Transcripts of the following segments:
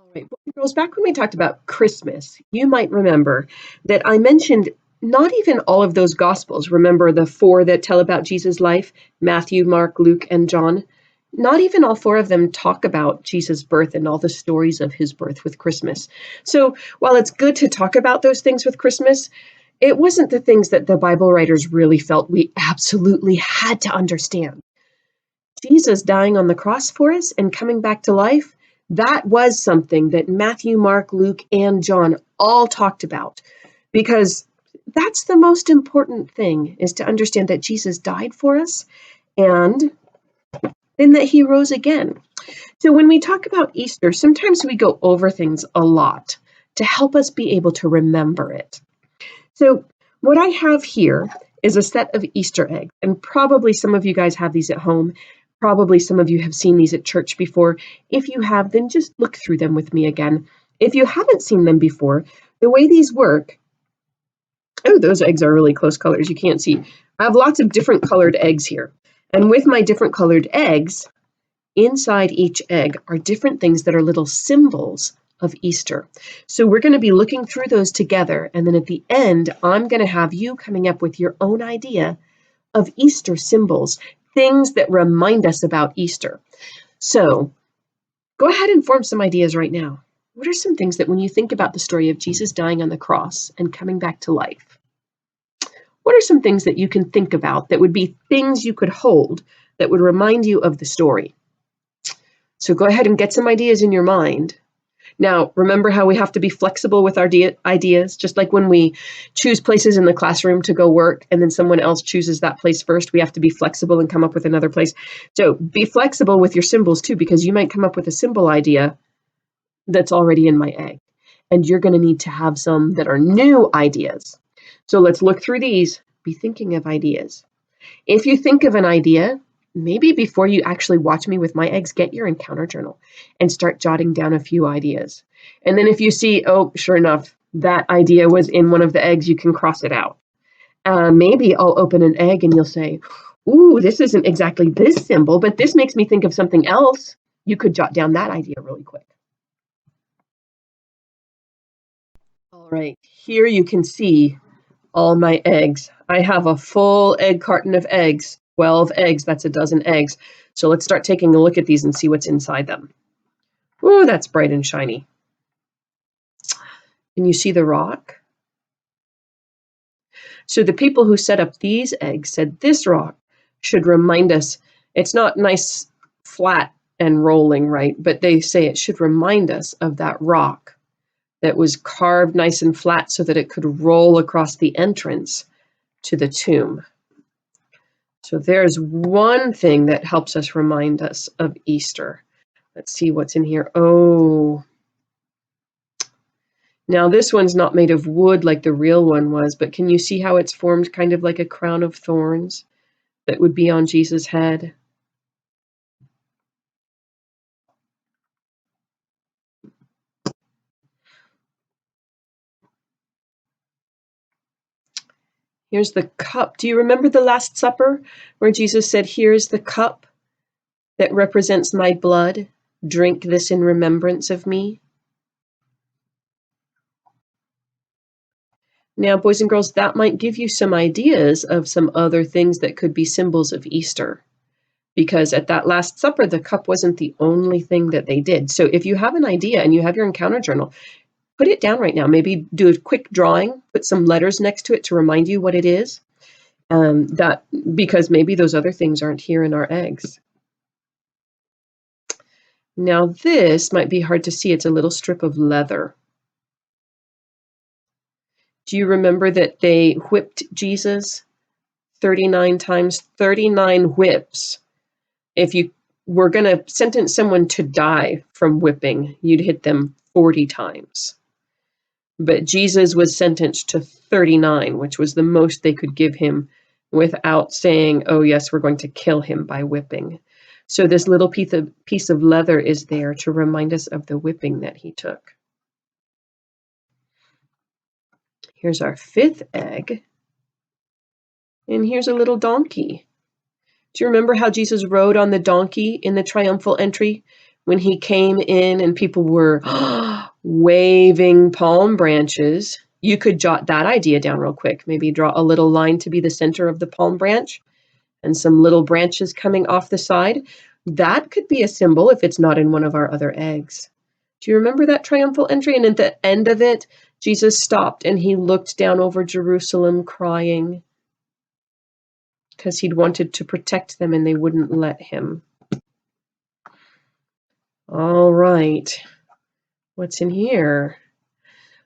All right. Well, girls, back when we talked about Christmas, you might remember that I mentioned not even all of those gospels. Remember the four that tell about Jesus' life: Matthew, Mark, Luke, and John? Not even all four of them talk about Jesus' birth and all the stories of his birth with Christmas. So while it's good to talk about those things with Christmas, it wasn't the things that the Bible writers really felt we absolutely had to understand. Jesus dying on the cross for us and coming back to life, that was something that Matthew, Mark, Luke, and John all talked about, because that's the most important thing, is to understand that Jesus died for us and then that he rose again. So when we talk about Easter, sometimes we go over things a lot to help us be able to remember it. So what I have here is a set of Easter eggs, and probably some of you guys have these at home. Probably some of you have seen these at church before. If you have, then just look through them with me again. If you haven't seen them before, the way these work, oh, those eggs are really close colors. You can't see. I have lots of different colored eggs here. And with my different colored eggs, inside each egg are different things that are little symbols of Easter. So we're going to be looking through those together. And then at the end, I'm going to have you coming up with your own idea of Easter symbols, things that remind us about Easter. So go ahead and form some ideas right now. What are some things that when you think about the story of Jesus dying on the cross and coming back to life, what are some things that you can think about that would be things you could hold that would remind you of the story? So go ahead and get some ideas in your mind. Now, remember how we have to be flexible with our ideas, just like when we choose places in the classroom to go work and then someone else chooses that place first, we have to be flexible and come up with another place. So be flexible with your symbols too, because you might come up with a symbol idea that's already in my egg, and you're going to need to have some that are new ideas. So let's look through these. Be thinking of ideas. If you think of an idea, maybe before you actually watch me with my eggs, get your encounter journal and start jotting down a few ideas. And then if you see, oh, sure enough, that idea was in one of the eggs, you can cross it out. Maybe I'll open an egg and you'll say, ooh, this isn't exactly this symbol, but this makes me think of something else. You could jot down that idea really quick. All right, here you can see all my eggs. I have a full egg carton of eggs, 12 eggs, that's a dozen eggs. So let's start taking a look at these and see what's inside them. Ooh, that's bright and shiny. Can you see the rock? So the people who set up these eggs said this rock should remind us, it's not nice, flat and rolling, right? But they say it should remind us of that rock that was carved nice and flat so that it could roll across the entrance to the tomb. So there's one thing that helps us remind us of Easter. Let's see what's in here. Oh, now this one's not made of wood like the real one was, but can you see how it's formed kind of like a crown of thorns that would be on Jesus' head? Here's the cup. Do you remember the Last Supper where Jesus said, here's the cup that represents my blood. Drink this in remembrance of me. Now, boys and girls, that might give you some ideas of some other things that could be symbols of Easter. Because at that Last Supper, the cup wasn't the only thing that they did. So if you have an idea and you have your encounter journal, put it down right now. Maybe do a quick drawing, put some letters next to it to remind you what it is. Because maybe those other things aren't here in our eggs. Now this might be hard to see. It's a little strip of leather. Do you remember that they whipped Jesus 39 times, 39 whips? If you were going to sentence someone to die from whipping, you'd hit them 40 times. But Jesus was sentenced to 39, which was the most they could give him without saying, oh, yes, we're going to kill him by whipping. So this little piece of leather is there to remind us of the whipping that he took. Here's our fifth egg. And here's a little donkey. Do you remember how Jesus rode on the donkey in the triumphal entry? when he came in and people were waving palm branches. You could jot that idea down real quick. Maybe draw a little line to be the center of the palm branch and some little branches coming off the side. That could be a symbol if it's not in one of our other eggs. Do you remember that triumphal entry? And at the end of it, Jesus stopped and he looked down over Jerusalem crying because he'd wanted to protect them and they wouldn't let him. All right. What's in here?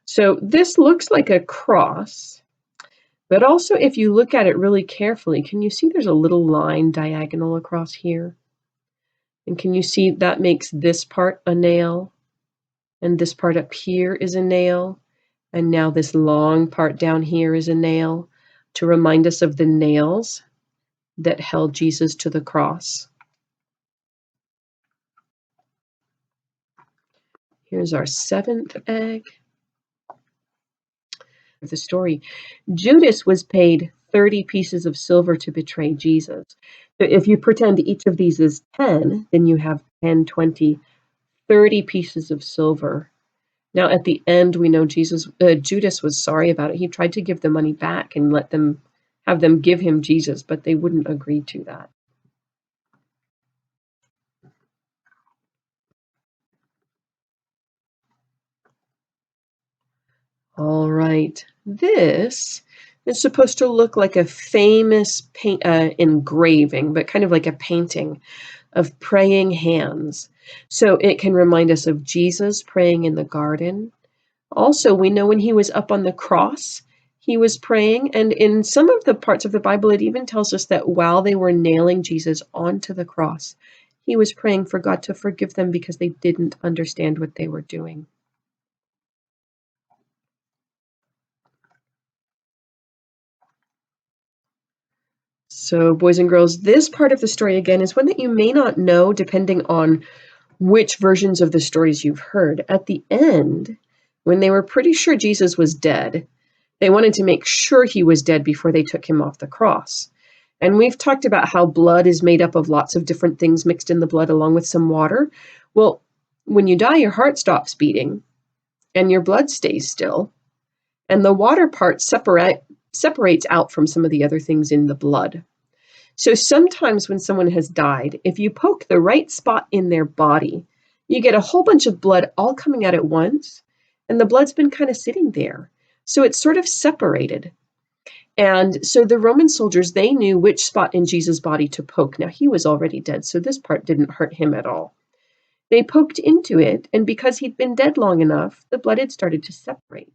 So this looks like a cross, but also if you look at it really carefully, can you see there's a little line diagonal across here? And can you see that makes this part a nail? And this part up here is a nail. And now this long part down here is a nail to remind us of the nails that held Jesus to the cross. Here's our 7th egg. The story. Judas was paid 30 pieces of silver to betray Jesus. So if you pretend each of these is 10, then you have 10, 20, 30 pieces of silver. Now at the end, we know Judas was sorry about it. He tried to give the money back and have them give him Jesus, but they wouldn't agree to that. All right, this is supposed to look like a famous engraving, but kind of like a painting of praying hands. So it can remind us of Jesus praying in the garden. Also, we know when he was up on the cross, he was praying. And in some of the parts of the Bible, it even tells us that while they were nailing Jesus onto the cross, he was praying for God to forgive them because they didn't understand what they were doing. So, boys and girls, this part of the story, again, is one that you may not know depending on which versions of the stories you've heard. At the end, when they were pretty sure Jesus was dead, they wanted to make sure he was dead before they took him off the cross. And we've talked about how blood is made up of lots of different things mixed in the blood along with some water. Well, when you die, your heart stops beating and your blood stays still. And the water part separates out from some of the other things in the blood. So sometimes when someone has died, if you poke the right spot in their body, you get a whole bunch of blood all coming out at once, and the blood's been kind of sitting there. So it's sort of separated. And so the Roman soldiers, they knew which spot in Jesus' body to poke. Now, he was already dead, so this part didn't hurt him at all. They poked into it, and because he'd been dead long enough, the blood had started to separate.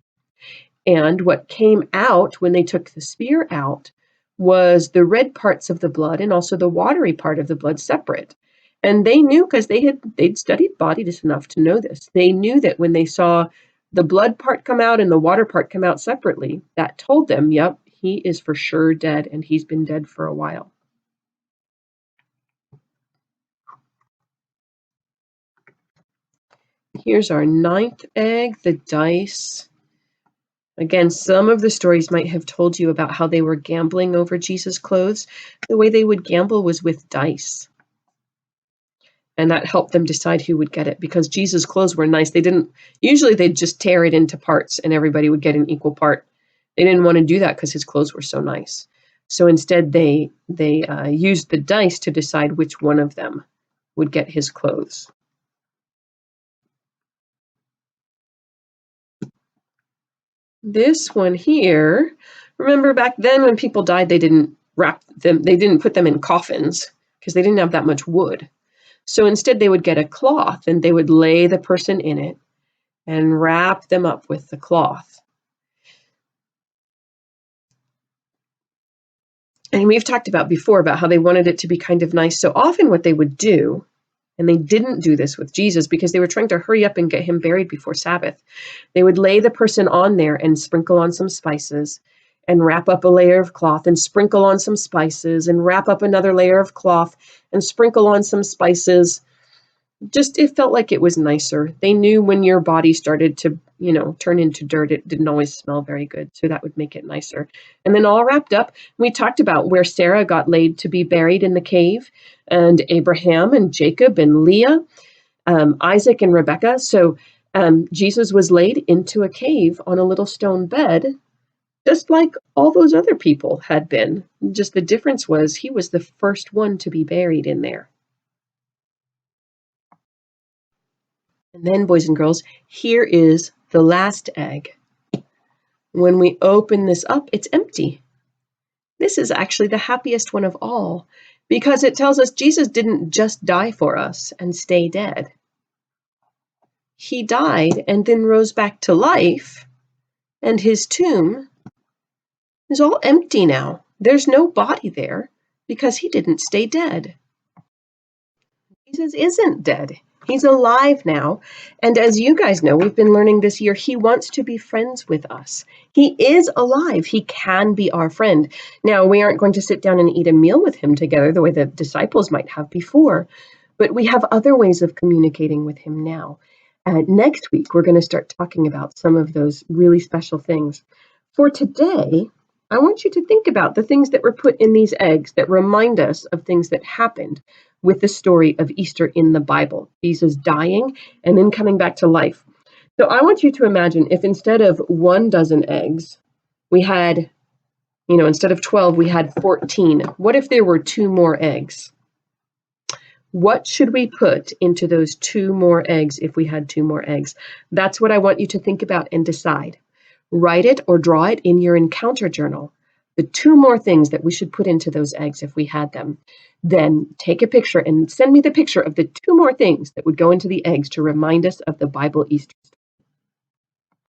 And what came out when they took the spear out was the red parts of the blood and also the watery part of the blood separate. And they knew, because they'd studied bodies enough to know this. They knew that when they saw the blood part come out and the water part come out separately, that told them, yep, he is for sure dead, and he's been dead for a while. Here's our 9th egg, the dice. Again, some of the stories might have told you about how they were gambling over Jesus' clothes. The way they would gamble was with dice. And that helped them decide who would get it, because Jesus' clothes were nice. Usually they'd just tear it into parts and everybody would get an equal part. They didn't want to do that because his clothes were so nice. So instead they used the dice to decide which one of them would get his clothes. This one here, remember back then when people died, they didn't put them in coffins because they didn't have that much wood. So instead they would get a cloth and they would lay the person in it and wrap them up with the cloth. And we've talked about before about how they wanted it to be kind of nice. So often what they would do, and they didn't do this with Jesus because they were trying to hurry up and get him buried before Sabbath, they would lay the person on there and sprinkle on some spices and wrap up a layer of cloth and sprinkle on some spices and wrap up another layer of cloth and sprinkle on some spices. Just, it felt like it was nicer. They knew when your body started to, turn into dirt, it didn't always smell very good. So that would make it nicer. And then all wrapped up, we talked about where Sarah got laid to be buried in the cave, and Abraham and Jacob and Leah. Isaac and Rebekah. So Jesus was laid into a cave on a little stone bed, just like all those other people had been. Just the difference was he was the first one to be buried in there. And then, boys and girls, here is the last egg. When we open this up, it's empty. This is actually the happiest one of all, because it tells us Jesus didn't just die for us and stay dead. He died and then rose back to life, and his tomb is all empty now. There's no body there because he didn't stay dead. Jesus isn't dead. He's alive now. And as you guys know, we've been learning this year, he wants to be friends with us. He is alive. He can be our friend. Now, we aren't going to sit down and eat a meal with him together the way the disciples might have before, but we have other ways of communicating with him now. Next week, we're going to start talking about some of those really special things. For today, I want you to think about the things that were put in these eggs that remind us of things that happened with the story of Easter in the Bible, Jesus dying and then coming back to life. So I want you to imagine if instead of 12 eggs, we had, instead of 12, we had 14. What if there were 2 more eggs? What should we put into those 2 more eggs if we had 2 more eggs? That's what I want you to think about and decide. Write it or draw it in your encounter journal. The 2 more things that we should put into those eggs if we had them. Then take a picture and send me the picture of the 2 more things that would go into the eggs to remind us of the Bible Easter story.